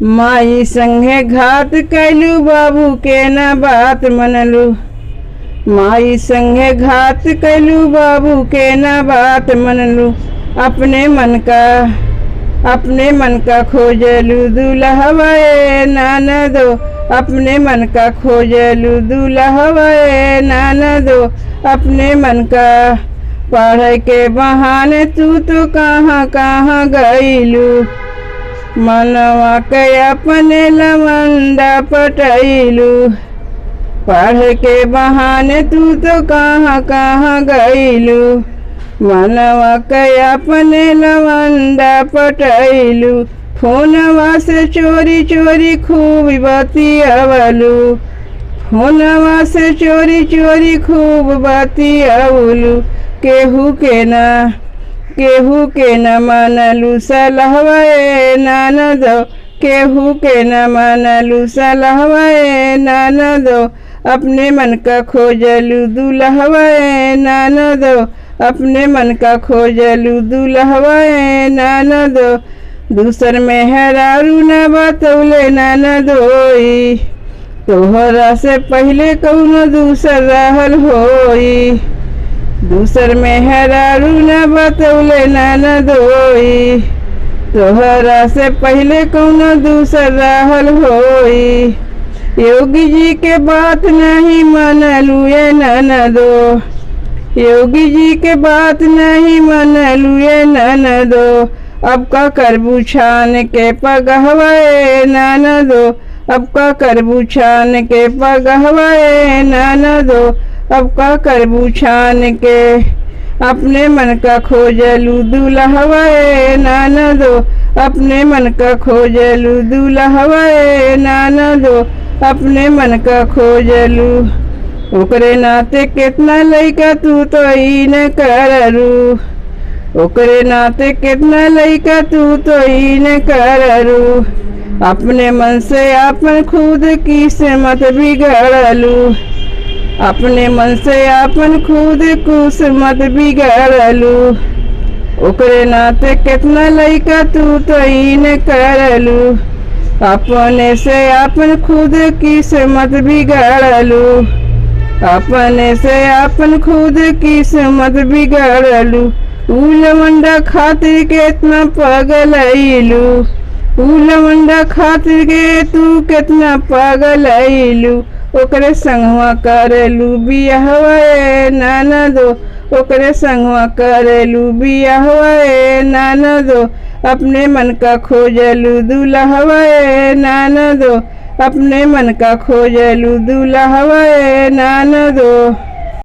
माई संगे घात कैलू बाबू के न बात मनलू। माई संगे घात कैलू बाबू के न बात मनलू। अपने मन का खोजलू दूल्हवा ननदो। अपने मन का खोजलू दूल्हवा ननदो। अपने मन का पढ़ के बहाने तू तो कहाँ कहाँ गईलू। मनवा के अपने लवंडा पटैलू। पढ़ के बहाने तू तो कहाँ कहाँ गईलू। मनवा के अपने लवंडा पटैलू। फोनवा से चोरी चोरी खूब बतियावलू। फोनवा से चोरी चोरी खूब बतियावलू। केहू के न मनलू सलहवा ननदो। केहू के न मनलू सलहवा ननदो। अपने मन का खोजलू दूल्हवा ननदो। अपने मन का खोजलू दूल्हवा ननदो। दूसर में हेरारू न बतौले ननदोई। तोहरा से पहले कौनो दूसर रहल होई। दूसर में हेरारू न बतौले ननदोई। तोहरा से पहले कौनो दूसर रहल होई। योगी जी के बात नहीं मनलू ये ननदो। योगी जी के बात नहीं मनलू ये ननदो। अब का करबू छान के पगहवा ननदो। अब का करबू छान के पगहवा ननदो। अब का करबू छान के अपने मन का खोजलू दूल्हवा ननदो। अपने मन का खोजलू दूल्हवा ननदो। अपने मन का खोजलू। ओकरे नाते कितना लइका तू तो ई न कररू। ओकरे नाते कितना लइका तू तो ई न कररू। अपने मन से अपन खुद किस्मत बिगड़लू। अपने मन से अपन खुद किस्मत बिगड़लू। ओकरे नाते कितना लइका तू तो ई न करलू। अपने से अपन खुद किस्मत बिगड़लू। अपने से अपन खुद किस्मत बिगड़लू। लवंडा खातिर कितना पगलैलू। लवंडा खातिर के तू कितना पगलैलू। ओकरे संगवा करेलू बियाहवा ननदो। ओकरे संगवा करेलू बियाहवा ननदो। अपने मन का खोजलू दूल्हवा ननदो। अपने मन का खोजलू दूल्हवा ननदो।